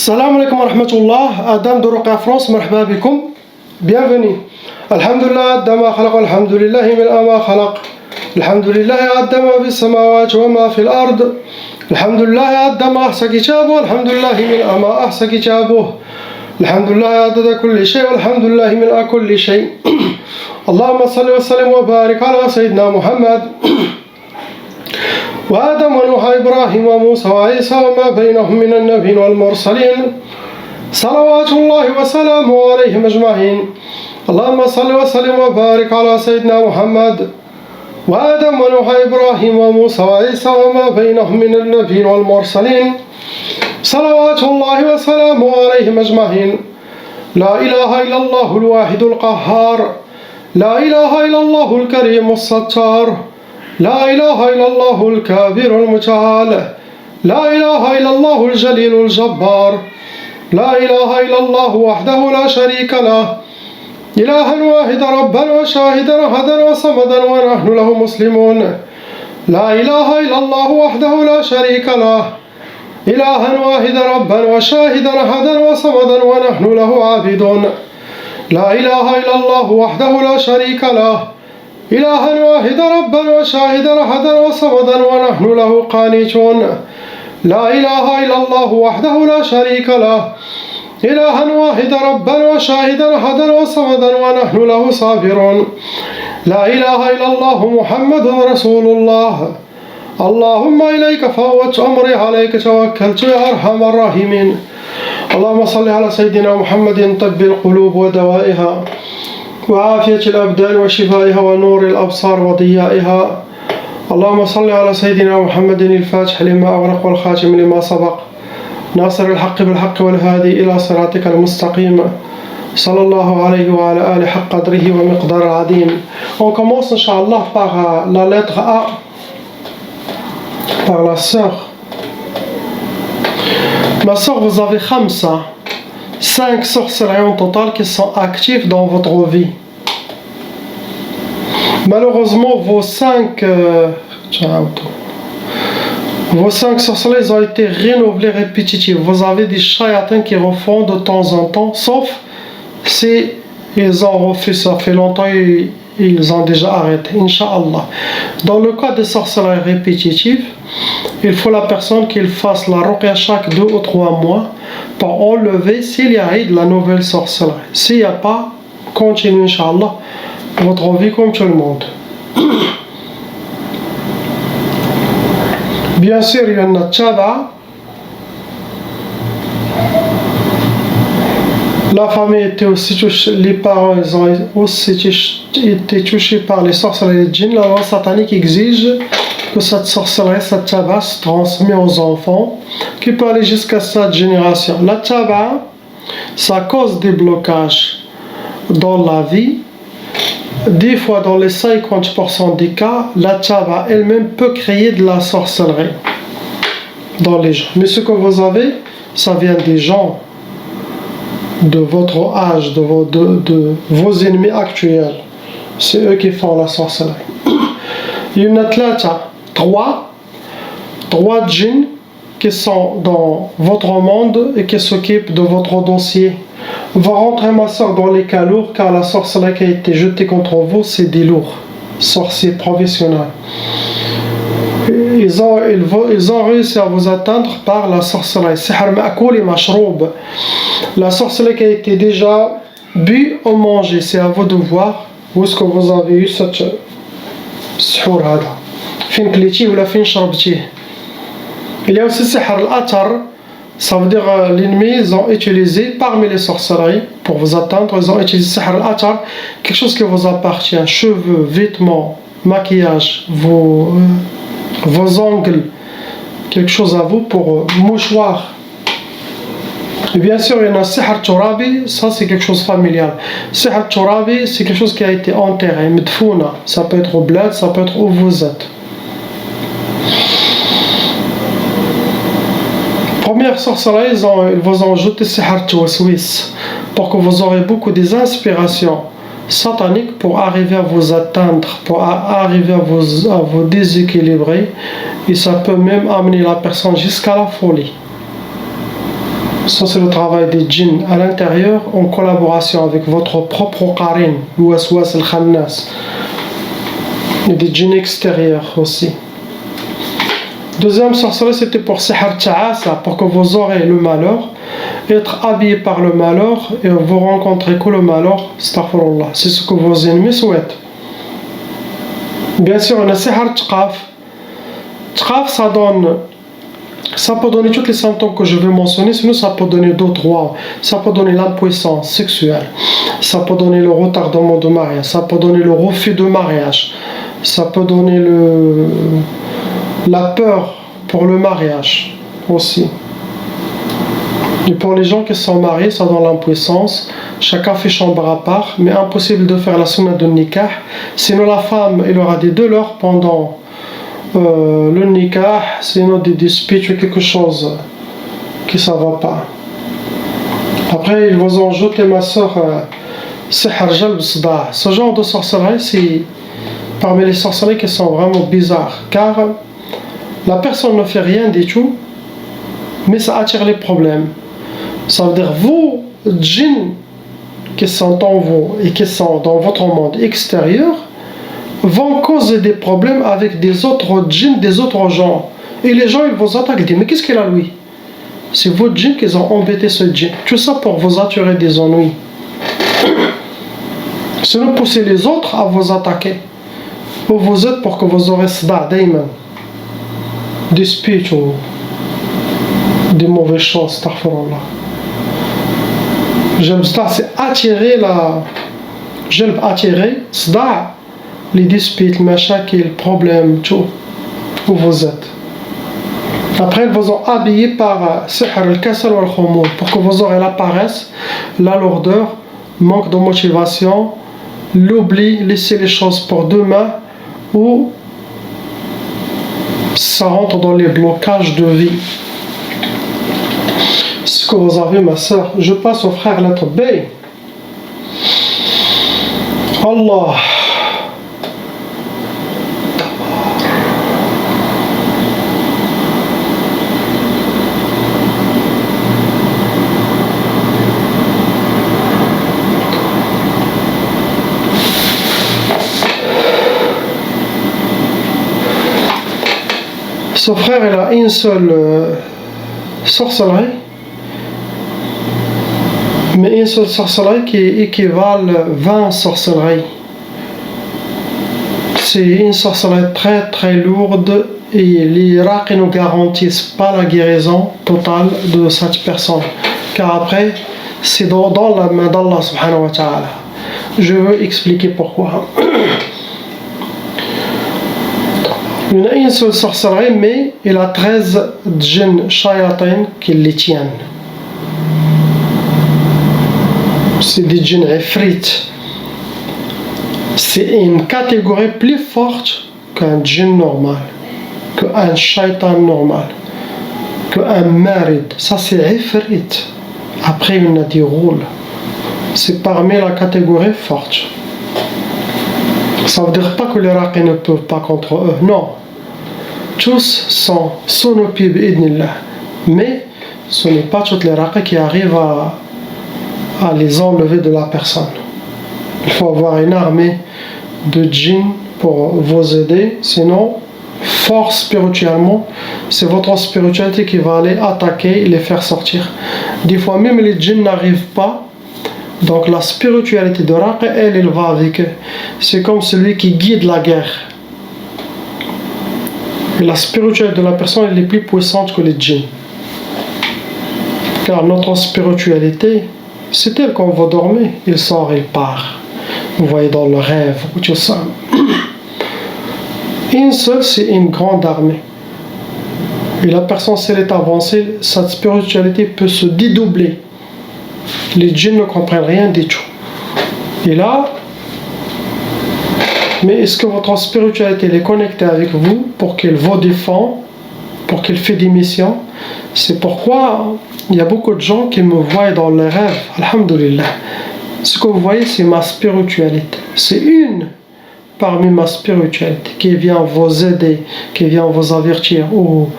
Salam alaikum wa rahmatullah, Adam de Ruqya France, marhaba bikum, bienvenue. Alhamdulillah, Adama khalaq, alhamdulillahi min ama khalaq. Alhamdulillahi Adama bis samawati wa ma fil ard. Alhamdulillahi Adama ahsa kitabuh, alhamdulillahi min ama ahsa kitabuh. Alhamdulillahi adada kulli shay, alhamdulillahi min kulli shay. Allahumma salli wa sallim wa barik ala Sayyidina Muhammad. وآدم ونوح إبراهيم وموسى وعيسى وما بينهم من النبيين والمرسلين صلوات الله وسلامه عليهم أجمعين. اللهم صل وسلم وبارك على سيدنا محمد وآدم ونوح إبراهيم وموسى وعيسى وما بينهم من النبيين والمرسلين صلوات الله وسلامه عليهم أجمعين. لا إله إلا الله الواحد القهار، لا إله إلا الله الكريم الستار، لا إله إلا الله الكبير المتعال، لا إله إلا الله الجليل الجبار، لا إله إلا الله وحده لا شريك له، إلها واحدا ربا وشاهدا أحدا وصمدا ونحن له مسلمون. لا إله إلا الله وحده لا شريك له، إلها واحدا ربا وشاهدا أحدا وصمدا ونحن له عابدون. لا إله إلا الله وحده لا شريك له، إلها واحدا ربا وشاهدا أحدا وصمدا ونحن له قانتون. لا إله إلا الله وحده لا شريك له، إلها واحدا ربا وشاهدا أحدا وصمدا ونحن له صابرون. لا إله إلا الله محمد رسول الله. اللهم إليك فوت أمري عليك توكلت يا أرحم الراحمين. اللهم صل على سيدنا محمد طب القلوب ودوائها وعافية الأبدان وشفائها ونور الأبصار وضيائها. اللهم صل على سيدنا محمد الفاتح لما أغلق والخاتم لما سبق ناصر الحق بالحق والهادي إلى صراطك المستقيم صلى الله عليه وعلى آله حق قدره ومقدار العظيم. On commence Inch'Allah par la lettre A, par la sœur. Ma sœur, vous avez khamsa, 5 sorcelleries en total qui sont actives dans votre vie. Malheureusement, vos 5 sorcelleries ont été renouvelées répétitives. Vous avez des shayatins qui refont de temps en temps, sauf si ils ont refait ça fait longtemps et ils ont déjà arrêté, Inch'Allah. Dans le cas des sorcelleries répétitives, il faut la personne qu'il fasse la ruqya chaque 2 ou 3 mois pour enlever s'il y a eu de la nouvelle sorcellerie. S'il n'y a pas, continuez Inch'Allah votre vie comme tout le monde. Bien sûr, il y en a tchaba. La famille était aussi touchée, les parents ils ont aussi été touchés par les sorcelleries de djinn. La loi satanique exige que cette sorcellerie, cette tchaba, se transmet aux enfants, qui peut aller jusqu'à cette génération. La tchaba, ça cause des blocages dans la vie. Des fois, dans les 50% des cas, la tchaba elle-même peut créer de la sorcellerie dans les gens. Mais ce que vous avez, ça vient des gens de votre âge, de vos ennemis actuels. C'est eux qui font la sorcellerie. Il y en a 3 djinns qui sont dans votre monde et qui s'occupent de votre dossier. On va rentrer ma soeur dans les cas lourds, car la sorcellerie qui a été jetée contre vous, c'est des lourds, sorciers professionnels. Ils ont réussi à vous atteindre par la sorcellerie. Sihr ma'koul et mashroub. La sorcellerie qui a été déjà bu ou mangée. C'est à vous de voir où est-ce que vous avez eu cette sihr hada. Fin kliti ou la fin sharbti. Il y a aussi sihr al-atar. Ça veut dire l'ennemi, ils ont utilisé parmi les sorcelleries pour vous atteindre, ils ont utilisé sihr al-atar, quelque chose qui vous appartient, cheveux, vêtements, maquillage, vos ongles, quelque chose à vous pour mouchoir. Et bien sûr, il y en a sihr turabi, ça c'est quelque chose familial. Sihr turabi, c'est quelque chose qui a été enterré, medfouna, ça peut être au bled, ça peut être où vous êtes. Première sorcellerie, ils vous ont jeté sihr tawaswis pour que vous aurez beaucoup des inspirations sataniques pour arriver à vous atteindre, pour arriver à vous déséquilibrer, et ça peut même amener la personne jusqu'à la folie. Ça, c'est le travail des djinns à l'intérieur, en collaboration avec votre propre qarin, l'ouaswas al-khannas, et des djinns extérieurs aussi. Deuxième sorcellerie, c'était pour sihr ta'asa, pour que vous aurez le malheur, être habillé par le malheur et vous rencontrez que le malheur. Astaghfirullah, c'est ce que vos ennemis souhaitent. Bien sûr, on a sihr tqaf. Tqaf, ça peut donner tous les symptômes que je vais mentionner, sinon ça peut donner d'autres rois. Ça peut donner l'impuissance sexuelle, ça peut donner le retardement de mariage, ça peut donner le refus de mariage, ça peut donner la peur pour le mariage aussi. Et pour les gens qui sont mariés, ça donne l'impuissance. Chacun fait chambre à part, mais impossible de faire la sunna de nikah. Sinon la femme, elle aura des douleurs pendant le nikah, sinon des disputes ou quelque chose qui ça va pas. Après, ils vous ont jeté, ma soeur, sihr jalb sda'. Ce genre de sorcellerie, c'est parmi les sorcelleries qui sont vraiment bizarres, car la personne ne fait rien du tout, mais ça attire les problèmes. Ça veut dire, vous, djinns, qui sont en vous et qui sont dans votre monde extérieur, vont causer des problèmes avec des autres djinns, des autres gens. Et les gens, ils vous attaquent, ils disent, mais qu'est-ce qu'il a lui? C'est vos djinns qui ont embêté ce djinn. Tout ça pour vous attirer des ennuis. Sinon, pousser les autres à vous attaquer. Ou vous êtes pour que vous aurez sda' daïman. Des speeches ou des mauvaises choses, astaghfirullah. J'aime ça, c'est attirer j'aime attirer, sda', les disputes, mashakil, problèmes, tout, où vous êtes. Après, ils vous ont habillé par sihr al-kasal wal-khumul, pour que vous aurez la paresse, la lourdeur, manque de motivation, l'oubli, laisser les choses pour demain, ou ça rentre dans les blocages de vie. Ce que vous avez, ma soeur. Je passe au frère lettre B. Allah. Ce frère, il a une seule sorcellerie, mais une seule sorcellerie qui équivalent 20 sorcelleries. C'est une sorcellerie très très lourde et les raqis ne garantissent pas la guérison totale de cette personne, car après c'est dans la main d'Allah subhanahu wa ta'ala. Je veux expliquer pourquoi. Il y en a une seule sorcellerie, mais il a 13 djinns shayatin qui les tiennent. C'est des djinns ifrit. C'est une catégorie plus forte qu'un djinn normal, qu'un shaitan normal, qu'un marid. Ça c'est ifrit. Après il y en a des rôles. C'est parmi la catégorie forte. Ça ne veut dire pas que les raqis ne peuvent pas contre eux, non. Tous sont sonopi bi'idnillah. Mais ce n'est pas toutes les raqis qui arrivent à les enlever de la personne. Il faut avoir une armée de djinns pour vous aider, sinon, fort spirituellement, c'est votre spiritualité qui va aller attaquer et les faire sortir. Des fois même les djinns n'arrivent pas. Donc la spiritualité de Raqi, elle va avec eux. C'est comme celui qui guide la guerre. Et la spiritualité de la personne, elle est plus puissante que les djinns. Car notre spiritualité, c'est elle quand vous dormez. Il sort, il part. Vous voyez dans le rêve, tout ça. Une seule, c'est une grande armée. Et la personne, si elle est avancée, sa spiritualité peut se dédoubler. Les djinns ne comprennent rien du tout. Et là, mais est-ce que votre spiritualité est connectée avec vous pour qu'elle vous défend, pour qu'elle fait des missions? C'est pourquoi il y a beaucoup de gens qui me voient dans les rêves. Alhamdulillah. Ce que vous voyez, c'est ma spiritualité. C'est une parmi ma spiritualité, qui vient vous aider, qui vient vous avertir, ou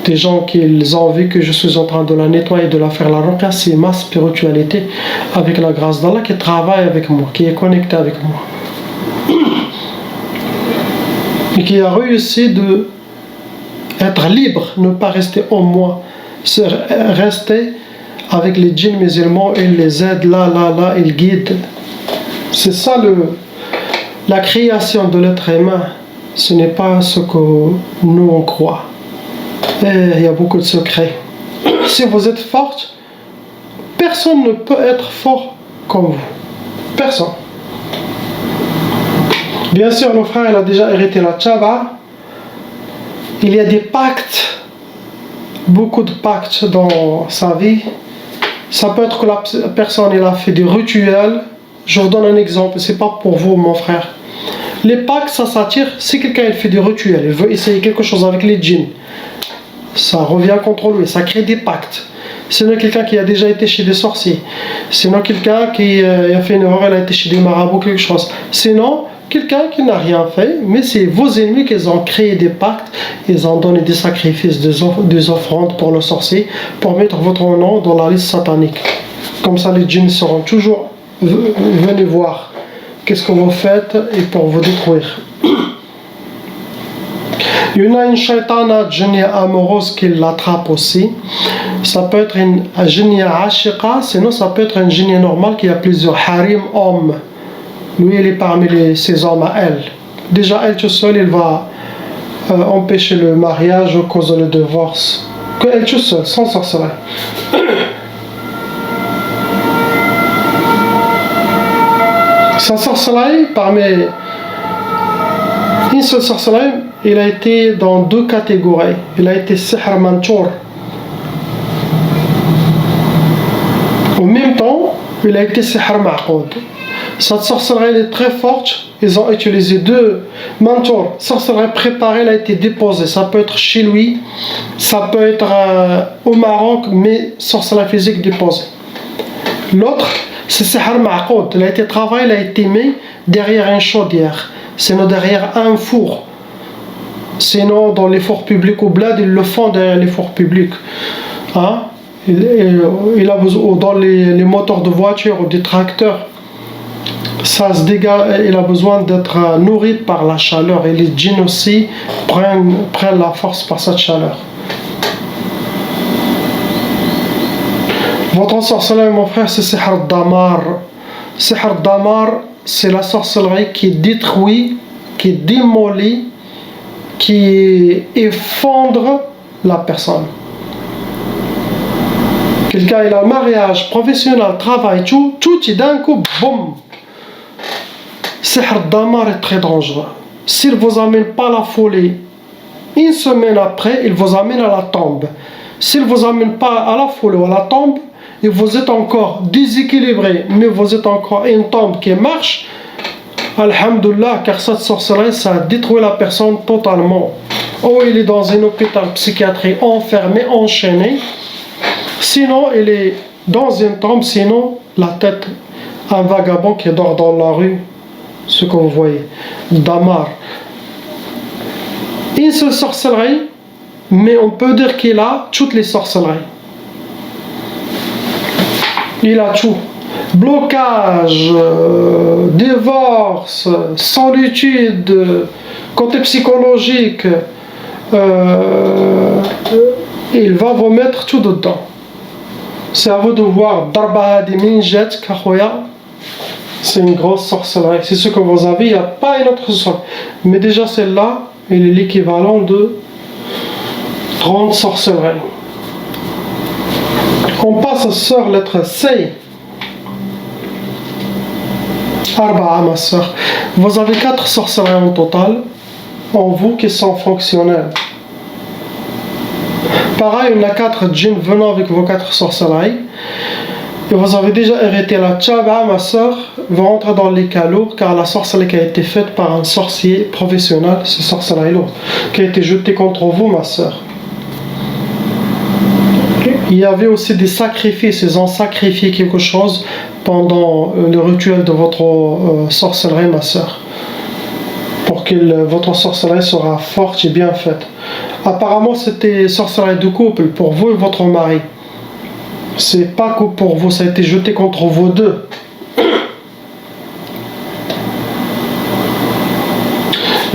des gens qui ont vu que je suis en train de la nettoyer, de la faire la ruqya, c'est ma spiritualité avec la grâce d'Allah qui travaille avec moi, qui est connectée avec moi. Et qui a réussi de être libre, ne pas rester en moi, rester avec les djinns musulmans, ils les aident là, ils guident. C'est ça la création de l'être humain, ce n'est pas ce que nous on croit. Et il y a beaucoup de secrets. Si vous êtes forte, personne ne peut être fort comme vous. Personne. Bien sûr, le frère il a déjà hérité la tchaba. Il y a des pactes, beaucoup de pactes dans sa vie. Ça peut être que la personne elle a fait des rituels. Je vous donne un exemple, c'est pas pour vous mon frère. Les pactes ça s'attire si quelqu'un il fait des rituels, il veut essayer quelque chose avec les djinns. Ça revient contre lui, ça crée des pactes. Sinon quelqu'un qui a déjà été chez des sorciers. Sinon quelqu'un qui a fait une erreur, il a été chez des marabouts, quelque chose. Sinon quelqu'un qui n'a rien fait, mais c'est vos ennemis qui ont créé des pactes, ils ont donné des sacrifices, des offrandes pour le sorcier, pour mettre votre nom dans la liste satanique. Comme ça les djinns seront toujours venus voir qu'est-ce que vous faites et pour vous détruire. Il y en a une shaitana djinnia amoureuse qui l'attrape aussi. Ça peut être une djinnia ashiqa, sinon ça peut être un djinnia normal qui a plusieurs harim hommes. Lui, il est parmi ses hommes à elle. Déjà, elle tout seule, il va empêcher le mariage ou causer le divorce. Que elle tout seule, sans sorcellerie. Sa sorcellerie, parmi une seule sorcellerie, il a été dans deux catégories. Il a été sihr manchour. En même temps, il a été sihr ma'qoud. Cette sorcellerie est très forte. Ils ont utilisé deux manchour. Sorcellerie préparée, elle a été déposée. Ça peut être chez lui, ça peut être au Maroc, mais sorcellerie physique déposée. L'autre, c'est sihr ma'qoud. Il a été travaillé, il a été mis derrière une chaudière. Sinon derrière un four. Sinon dans les fours publics au bled, ils le font derrière les fours publics. Hein? Il a besoin, dans les moteurs de voiture ou des tracteurs, ça se dégage, il a besoin d'être nourri par la chaleur. Et les djinns aussi prennent la force par cette chaleur. Votre sorcellerie, mon frère, c'est sihr damar. Sihr damar, c'est la sorcellerie qui détruit, qui démolit, qui effondre la personne. Quelqu'un il a un mariage professionnel, travail, tout et d'un coup, boum. Sihr damar est très dangereux. S'il ne vous amène pas la folie, une semaine après, il vous amène à la tombe. S'il ne vous amène pas à la folie ou à la tombe, et vous êtes encore déséquilibré, mais vous êtes encore une tombe qui marche, alhamdoulilah, car cette sorcellerie, ça a détruit la personne totalement. Ou il est dans un hôpital psychiatrique enfermé, enchaîné, sinon il est dans une tombe, sinon la tête, un vagabond qui dort dans la rue, ce que vous voyez, damar. Une seule sorcellerie, mais on peut dire qu'il a toutes les sorcelleries. Il a tout. Blocage, divorce, solitude, côté psychologique. Il va vous mettre tout dedans. C'est à vous de voir. Darba hadi min jet kahoya. C'est une grosse sorcellerie. C'est ce que vous avez. Il n'y a pas une autre sorcellerie. Mais déjà celle-là, elle est l'équivalent de 30 sorcelleries. On passe sur lettre C. Arba'a, ma soeur. Vous avez 4 sorcelleries en total, en vous qui sont fonctionnels. Pareil, il y a 4 djinns venant avec vos 4 sorcelleries. Et vous avez déjà hérité la tchaba, ma soeur. Vous rentrez dans les cas lourds, car la sorcellerie qui a été faite par un sorcier professionnel, c'est sorcellerie lourde, qui a été jetée contre vous, ma soeur. Il y avait aussi des sacrifices, ils ont sacrifié quelque chose pendant le rituel de votre sorcellerie, ma soeur. pour que votre sorcellerie sera forte et bien faite. Apparemment, c'était sorcellerie de couple pour vous et votre mari. C'est pas que pour vous, ça a été jeté contre vous deux.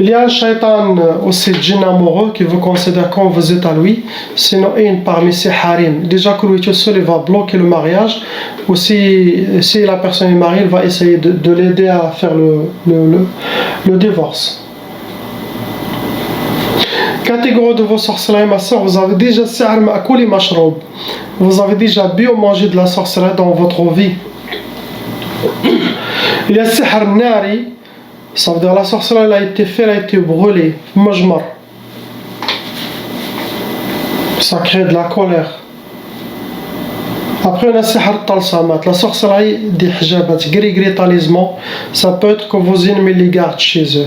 Il y a un shaitan aussi djinn amoureux qui vous considère comme vous êtes à lui, sinon une parmi ses harim. Déjà que lui tout seul il va bloquer le mariage, ou si la personne est mariée, il va essayer de l'aider à faire le divorce. Catégorie de vos sorcelleries, ma soeur, vous avez déjà sihr ma'koul mashroub. Vous avez déjà bu ou mangé de la sorcellerie dans votre vie. Il y a sihr nari. Ça veut dire la sorcellerie elle a été faite, elle a été brûlée, majmar. Ça crée de la colère. Après on a sihr talsamat, la sorcellerie des hijabat, gris talisman, ça peut être que vos ennemis les gardent chez eux.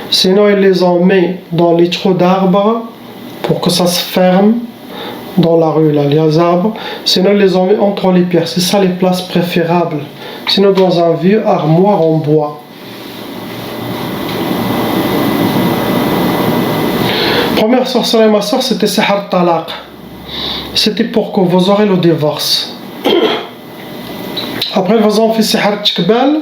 Sinon ils les ont mis dans les trous d'arbres pour que ça se ferme dans la rue, là, les arbres. Sinon ils les ont mis entre les pierres, c'est ça les places préférables. Sinon dans un vieux armoire en bois. Première sorcellerie, ma soeur, c'était sihr talaq. C'était pour que vous aurez le divorce. Après, vous en fait sihr tkbal.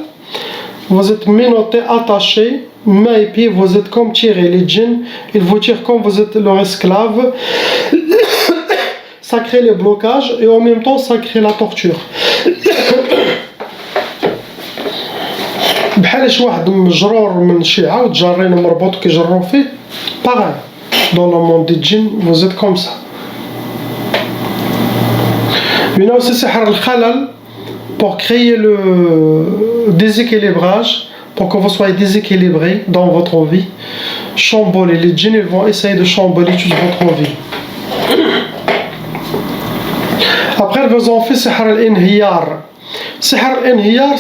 Vous êtes menotté, attaché, mains et pieds, vous êtes comme tirés. Les djinns, ils vous tirent comme vous êtes leur esclave. Ça crée les blocages et en même temps, ça crée la torture. بحال شي واحد مجرور من شي عود جارين مربوط كيجرو فيه pareil. Dans le monde des djinns, vous êtes comme ça. Il y a aussi sihr al-khalal pour créer le déséquilibrage, pour que vous soyez déséquilibré dans votre vie. Chambouler, les djinns ils vont essayer de chambouler toute votre vie. Après, ils ont fait sihr al-inhiyar. Sihr al-inhiyar,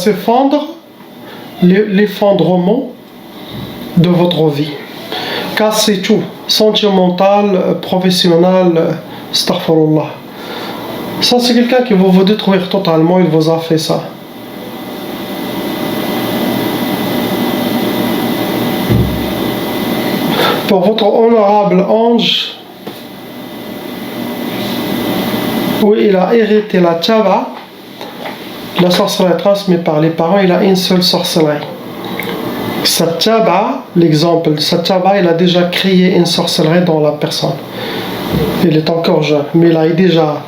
c'est fondre l'effondrement de votre vie. Casser tout, sentimental, professionnel, astaghfirullah. Ça c'est quelqu'un qui va vous détruire totalement, il vous a fait ça. Pour votre honorable ange, où il a hérité la tchaba, la sorcellerie transmise par les parents, il a une seule sorcellerie. Satchaba, l'exemple de Satchaba, il a déjà créé une sorcellerie dans la personne. Il est encore jeune, mais il a déjà.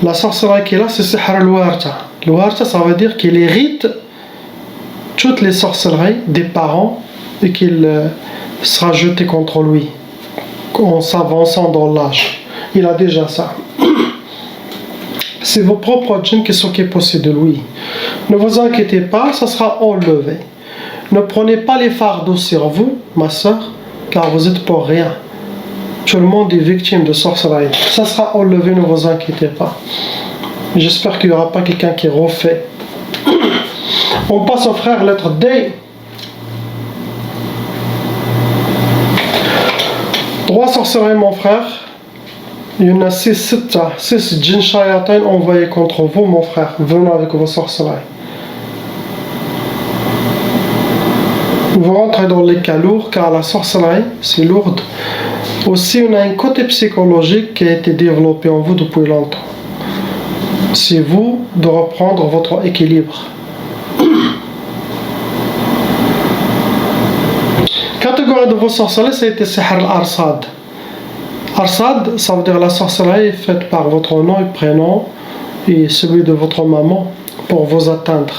La sorcellerie qu'il a, c'est sihr al-warta. Le warta, ça veut dire qu'il hérite toutes les sorcelleries des parents et qu'il sera jeté contre lui en s'avançant dans l'âge. Il a déjà ça. C'est vos propres djinns qui s'occupent aussi de lui. Ne vous inquiétez pas, ça sera enlevé. Ne prenez pas les fardeaux sur vous, ma soeur, car vous êtes pour rien. Tout le monde est victime de sorcellerie. Ça sera enlevé, ne vous inquiétez pas. J'espère qu'il n'y aura pas quelqu'un qui refait. On passe au frère, lettre D. 3 sorcelleries, mon frère. Il y en a 6 djinns shayatin envoyés contre vous, mon frère. Venez avec vos sorcelleries. Vous rentrez dans les cas lourds car la sorcellerie c'est lourde. Aussi on a un côté psychologique qui a été développé en vous depuis longtemps. C'est vous de reprendre votre équilibre. Catégorie de vos sorcelleries, ça a été sihr al-arsad. Arsad, ça veut dire la sorcellerie faite par votre nom et prénom et celui de votre maman pour vous atteindre.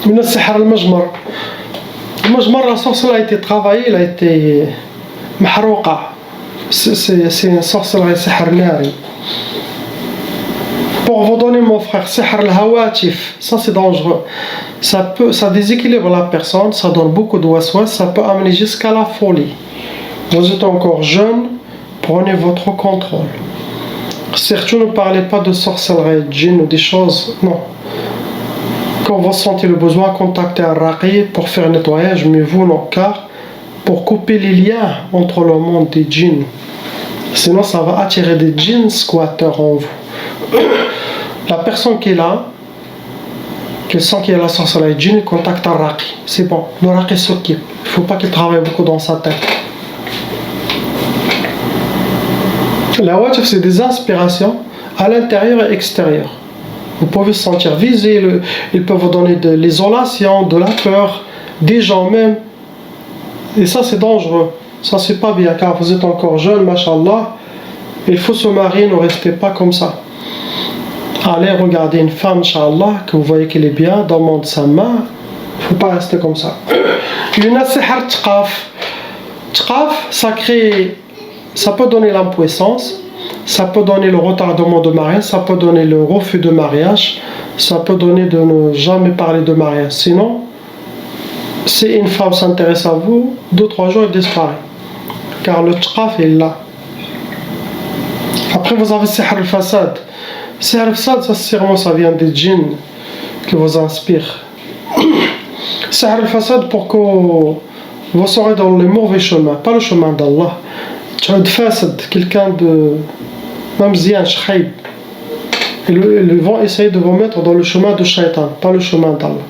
Il y a sihr al-majmar. La sorcellerie a été travaillée, elle a été mahrouqa. C'est une sorcellerie sihr nari. Pour vous donner, mon frère, sihr al-hawatif, ça c'est dangereux. Ça déséquilibre la personne, ça donne beaucoup de waswas, ça peut amener jusqu'à la folie. Vous êtes encore jeune, prenez votre contrôle. Surtout ne parlez pas de sorcellerie, de djinn ou des choses, non. Quand vous sentez le besoin, contactez un raqi pour faire un nettoyage, mais vous non, car pour couper les liens entre le monde des djinns. Sinon ça va attirer des djinns squatteurs en vous. La personne qui est là, qu'il sent qu'il y a la sorcellerie djinn, il contacte un raqi. C'est bon, le raqi s'occupe. Il ne faut pas qu'il travaille beaucoup dans sa tête. La watif, c'est des inspirations à l'intérieur et extérieur. Vous pouvez se sentir visé, ils peuvent vous donner de l'isolation, de la peur, des gens même. Et ça, c'est dangereux. Ça, c'est pas bien, car vous êtes encore jeune, mashallah. Il faut se marier, ne restez pas comme ça. Allez regarder une femme, inshallah, que vous voyez qu'elle est bien, demande sa main. Il ne faut pas rester comme ça. Il y en a sihar tqaf. Tqaf, ça peut donner l'impuissance, ça peut donner le retardement de mariage, ça peut donner le refus de mariage, ça peut donner de ne jamais parler de mariage. Sinon, si une femme s'intéresse à vous, 2-3 jours, elle disparaît. Car le tqaf est là. Après, vous avez sihr al-fasad. Sihr al-fasad, ça sûrement ça vient des djinns qui vous inspirent. Sihr al-fasad pour que vous serez dans le mauvais chemin, pas le chemin d'Allah. Tu as fasad, quelqu'un de mamzian, shkhaib. Ils vont essayer de vous mettre dans le chemin de shaitan, pas le chemin d'Allah.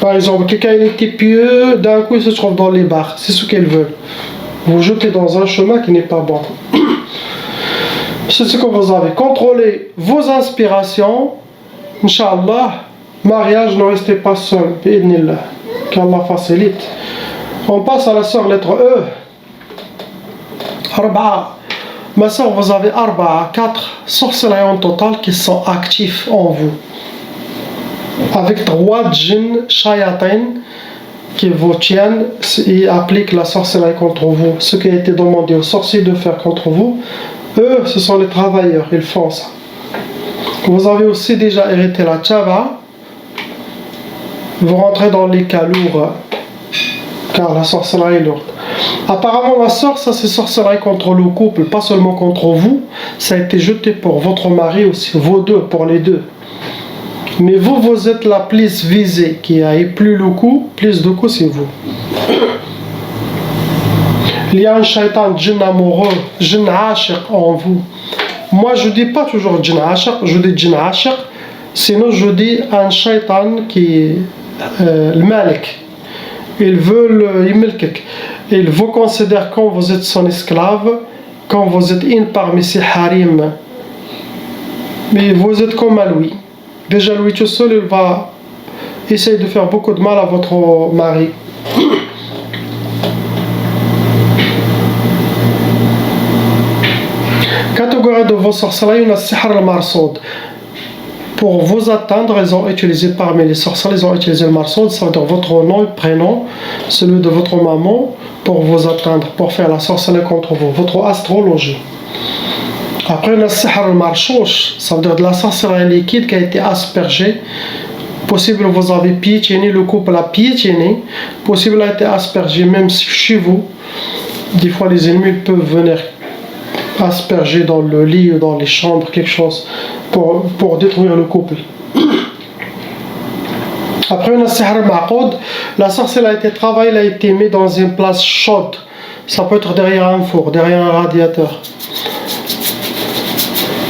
Par exemple, quelqu'un était pieux, d'un coup il se trouve dans les bars, c'est ce qu'ils veulent. Vous jetez dans un chemin qui n'est pas bon. C'est ce que vous avez. Contrôlez vos inspirations. Inch'Allah, mariage, ne restez pas seul. Bi'idnillah. Qu'Allah facilite. On passe à la sœur lettre E. Arba'a. Ma sœur, vous avez 4 sorcelleries en total qui sont actifs en vous. Avec 3 djinns shayatin qui vous tiennent et appliquent la sorcellerie contre vous. Ce qui a été demandé aux sorciers de faire contre vous, eux, ce sont les travailleurs, ils font ça. Vous avez aussi déjà hérité la tchaba. Vous rentrez dans les cas lourds, car la sorcellerie est lourde. Apparemment, ma soeur, ça c'est sorcellerie contre le couple, pas seulement contre vous. Ça a été jeté pour votre mari aussi, vos deux, pour les deux. Mais vous, vous êtes la plus visée, qui a eu plus de coups, c'est vous. Il y a un shaitan, djinn amoureux, djinn ashiq en vous. Moi, je dis pas toujours djinn ashiq, je dis djinn ashiq. Sinon, je dis un shaitan qui est le malik. Il vous considère quand vous êtes son esclave, quand vous êtes une parmi ses harim. Mais vous êtes comme à lui. Déjà, lui tout seul, il va essayer de faire beaucoup de mal à votre mari. Catégorie de vos sorcelleries, il y a sihr al-marsoud. Pour vous atteindre, ils ont utilisé parmi les sorcelleries, ils ont utilisé le marsoud, ça veut dire votre nom et prénom, celui de votre maman, pour vous atteindre, pour faire la sorcellerie contre vous, votre astrologie. Après, il y a le sihr al-marchouch, ça veut dire de la sorcellerie liquide qui a été aspergée. Possible vous avez piétiné, le couple a piétiné. Possible a été aspergé même chez vous. Des fois, les ennemis peuvent venir asperger dans le lit ou dans les chambres, quelque chose, pour détruire le couple. Après, il y a le sihr al-ma'qoud. La sorcellerie a été travaillée, elle a été mise dans une place chaude. Ça peut être derrière un four, derrière un radiateur,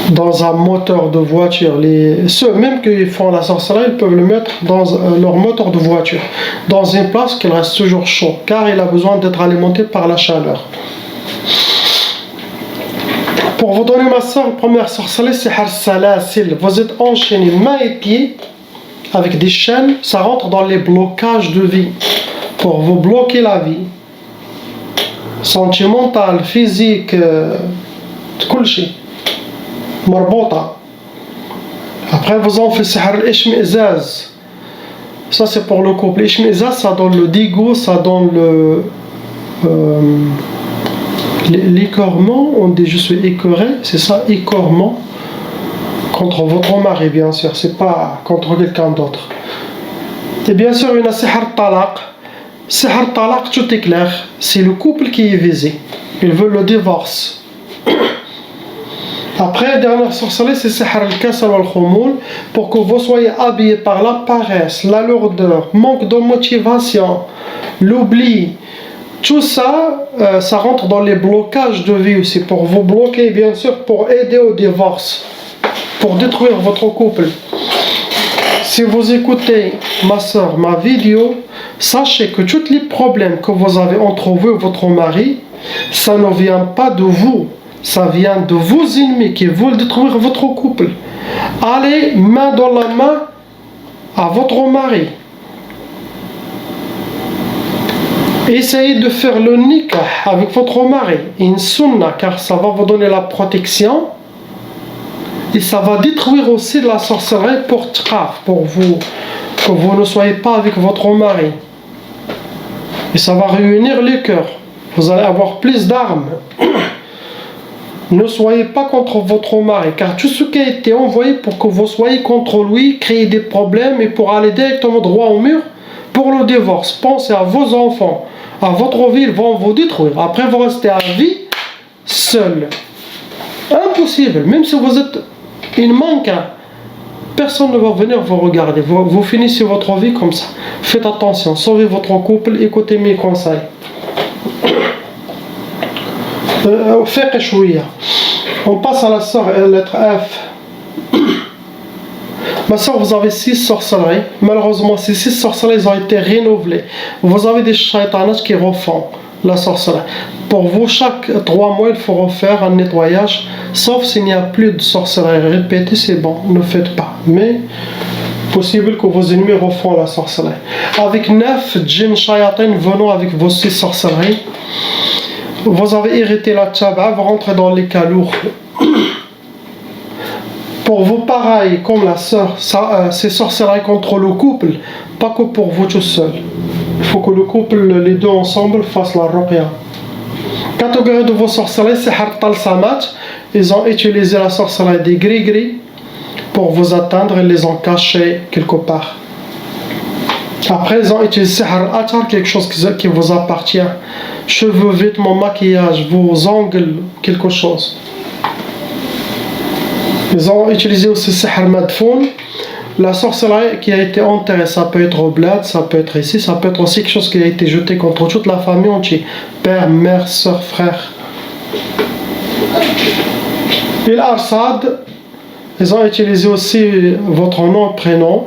dans un moteur de voiture. Ceux même qui font la sorcellerie, ils peuvent le mettre dans leur moteur de voiture, dans une place qu'il reste toujours chaud, car il a besoin d'être alimenté par la chaleur. Pour vous donner ma soeur, la première sorcellerie, c'est sihr salasil. Vous êtes enchaîné mains et pieds avec des chaînes, ça rentre dans les blocages de vie, pour vous bloquer la vie sentimentale, physique, tout ce مربوطة. Après vous en faites sihr al-ishmi'zaz. Ça c'est pour le couple. L'ishmi'zaz, ça donne le dégoût, ça donne l'écœurement. On dit je suis écœuré, c'est ça, écœurement. Contre votre mari, bien sûr, c'est pas contre quelqu'un d'autre. Et bien sûr, il y a sihr talaq. Sihr talaq, tout est clair. C'est le couple qui est visé. Ils veulent le divorce. Après, la dernière sorcellerie, c'est sihr al-kasal wal-khumul, pour que vous soyez habillés par la paresse, la lourdeur, manque de motivation, l'oubli. Tout ça, ça rentre dans les blocages de vie aussi, pour vous bloquer, bien sûr, pour aider au divorce. pour détruire votre couple. Si vous écoutez, ma soeur, ma vidéo, sachez que tous les problèmes que vous avez entre vous et votre mari, ça ne vient pas de vous, ça vient de vos ennemis qui veulent détruire votre couple. Allez main dans la main à votre mari. Essayez de faire le nikah avec votre mari, une sunna, car ça va vous donner la protection et ça va détruire aussi la sorcellerie pour tqaf, pour vous, que vous ne soyez pas avec votre mari. Et ça va réunir les cœurs. Vous allez avoir plus d'armes. Ne soyez pas contre votre mari, car tout ce qui a été envoyé pour que vous soyez contre lui, créer des problèmes et pour aller directement droit au mur pour le divorce. Pensez à vos enfants, à votre vie, ils vont vous détruire. Après, vous restez à vie seul. Impossible, même si vous êtes une manquin, personne ne va venir vous regarder. Vous finissez votre vie comme ça. Faites attention, sauvez votre couple, écoutez mes conseils. On passe à la sœur, lettre F. Ma soeur, vous avez 6 sorcelleries. Malheureusement, ces 6 sorcelleries ont été renouvelées. Vous avez des shaitanages qui refont la sorcellerie. Pour vous, chaque 3 mois, il faut refaire un nettoyage. Sauf s'il n'y a plus de sorcellerie répétée, c'est bon, ne faites pas. Mais, possible que vos ennemis refont la sorcellerie. Avec 9 djinns shayatin venant avec vos 6 sorcelleries, vous avez hérité la tchaba, vous rentrez dans les cas lourds. Pour vous, pareil, comme la sœur, c'est sorcellerie contre le couple, pas que pour vous tout seul. Il faut que le couple, les deux ensemble, fassent la ruqya. Catégorie de vos sorcelleries, c'est Hartal Samat. Ils ont utilisé la sorcellerie des gris-gris pour vous atteindre et les ont cachés quelque part. Après, ils ont utilisé Sihr Atar, quelque chose qui vous appartient. Cheveux, vêtements, maquillage, vos ongles, quelque chose. Ils ont utilisé aussi Sihr Madfoun. La sorcellerie qui a été enterrée, ça peut être au bled, ça peut être ici, ça peut être aussi quelque chose qui a été jeté contre toute la famille entière. Père, mère, soeur, frère. Et l'Arsad, ils ont utilisé aussi votre nom, prénom,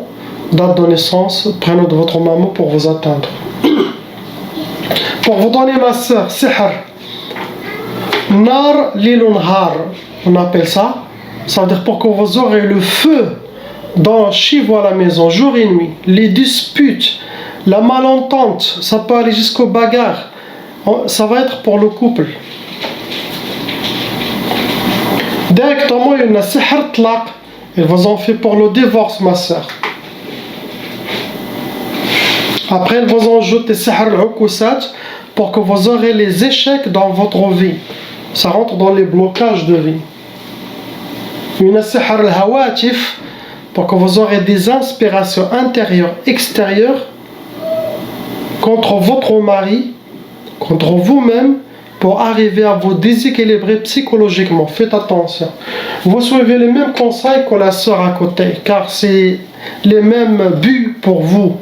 date de naissance, prénom de votre maman pour vous atteindre. Pour vous donner ma soeur, Sihr Nar Lilunhar, on appelle ça. Ça veut dire pour que vous aurez le feu chez vous à la maison, jour et nuit. Les disputes, la malentente, ça peut aller jusqu'aux bagarres. Ça va être pour le couple. Directement, il y a Sihr Tlaq. Ils vous ont fait pour le divorce, ma soeur. Après, ils vous ont ajouté Sihr Al-Ukusat pour que vous aurez les échecs dans votre vie. Ça rentre dans les blocages de vie. Il y a Sihr Al-Hawatif pour que vous aurez des inspirations intérieures, extérieures contre votre mari, contre vous-même, pour arriver à vous déséquilibrer psychologiquement. Faites attention. Vous suivez les mêmes conseils que la sœur à côté, car c'est les mêmes buts pour vous.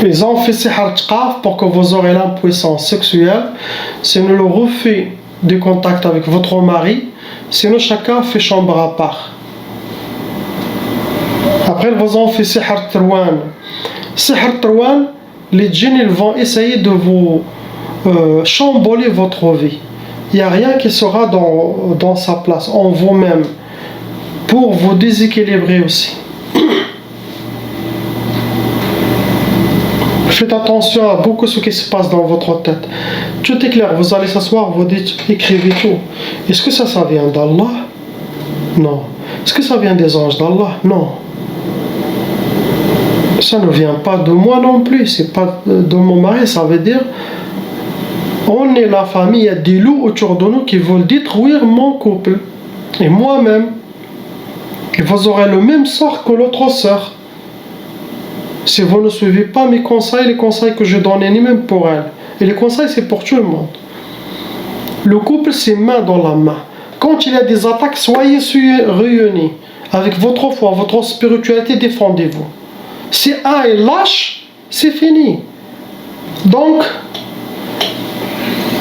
Ils ont fait Sihr Tqaf pour que vous aurez l'impuissance sexuelle. C'est le refus de contact avec votre mari. Sinon, chacun fait chambre à part. Après, ils vous ont fait Sihr Tarwan. Sihr Tarwan, les djinns ils vont essayer de vous chambouler votre vie. Il n'y a rien qui sera dans sa place, en vous-même, pour vous déséquilibrer aussi. Faites attention à beaucoup ce qui se passe dans votre tête. Tout est clair, vous allez s'asseoir, vous dites, écrivez tout. Est-ce que ça vient d'Allah? Non. Est-ce que ça vient des anges d'Allah? Non. Ça ne vient pas de moi non plus, c'est pas de mon mari, ça veut dire on est la famille, il y a des loups autour de nous qui veulent détruire mon couple et moi-même. Et vous aurez le même sort que l'autre sœur. Si vous ne suivez pas mes conseils, les conseils que je donne, ni même pour elle. Et les conseils, c'est pour tout le monde. Le couple, c'est main dans la main. Quand il y a des attaques, soyez réunis. Avec votre foi, votre spiritualité, défendez-vous. Si un est lâche, c'est fini. Donc,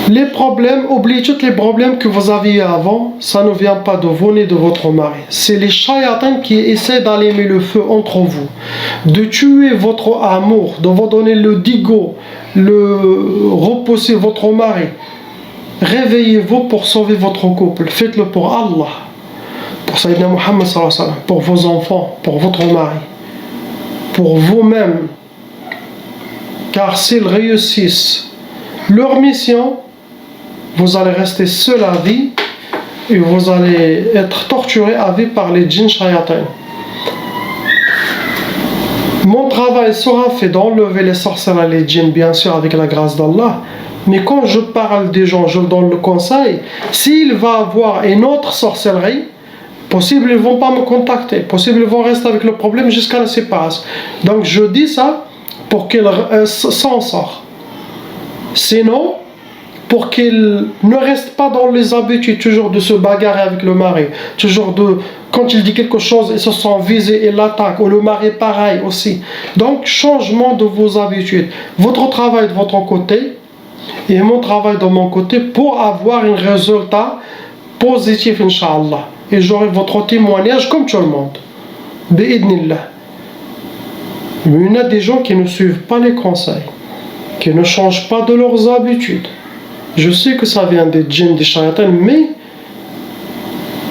Les problèmes, oubliez tous les problèmes que vous aviez avant, ça ne vient pas de vous ni de votre mari. C'est les shayatans qui essaient d'allumer le feu entre vous, de tuer votre amour, de vous donner le digo, repousser votre mari. Réveillez-vous pour sauver votre couple. Faites-le pour Allah, pour Sayyidina Muhammad sallallahu alayhi wa sallam, pour vos enfants, pour votre mari, pour vous-même. Car s'ils réussissent leur mission, vous allez rester seul à vie et vous allez être torturé à vie par les djinns shayatans. Mon travail sera fait d'enlever les sorcières et les djinns, bien sûr, avec la grâce d'Allah. Mais quand je parle des gens, je leur donne le conseil, s'il va avoir une autre sorcellerie, possible ils ne vont pas me contacter, possible ils vont rester avec le problème jusqu'à la séparation. Donc je dis ça pour qu'ils s'en sortent. Sinon, pour qu'ils ne restent pas dans les habitudes toujours de se bagarrer avec le mari, toujours quand il dit quelque chose, ils se sont visés et l'attaquent, ou le mari pareil aussi. Donc, changement de vos habitudes. Votre travail de votre côté et mon travail de mon côté pour avoir un résultat positif, Inch'Allah. Et j'aurai votre témoignage comme tout le monde. Bi'idnillah. Mais il y a des gens qui ne suivent pas les conseils, qui ne changent pas de leurs habitudes. Je sais que ça vient des djinns, des shayatans, mais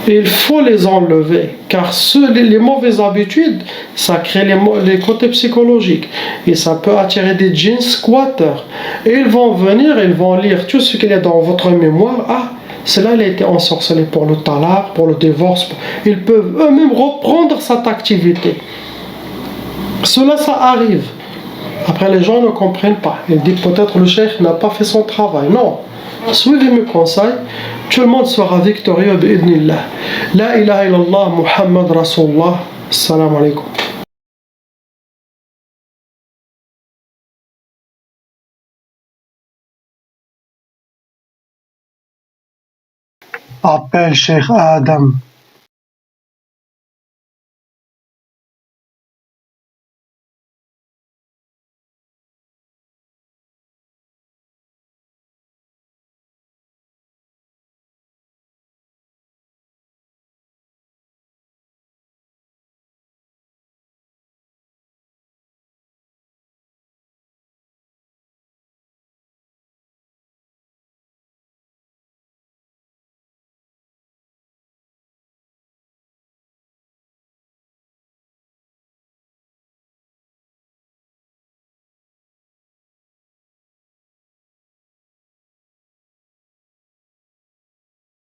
il faut les enlever, car les mauvaises habitudes, ça crée les côtés psychologiques, et ça peut attirer des djinns squatteurs. Et ils vont venir, ils vont lire tout ce qu'il y a dans votre mémoire. Ah, cela il a été ensorcelé pour le talaq, pour le divorce. Ils peuvent eux-mêmes reprendre cette activité. Cela, ça arrive. Après, les gens ne comprennent pas. Ils disent peut-être le cheikh n'a pas fait son travail. Non. Suivez mes conseils, tout le monde sera victorieux bi'idnillah. La ilaha illallah Muhammad Rasulullah. Assalamu alaikum. Appelle Cheikh Adam.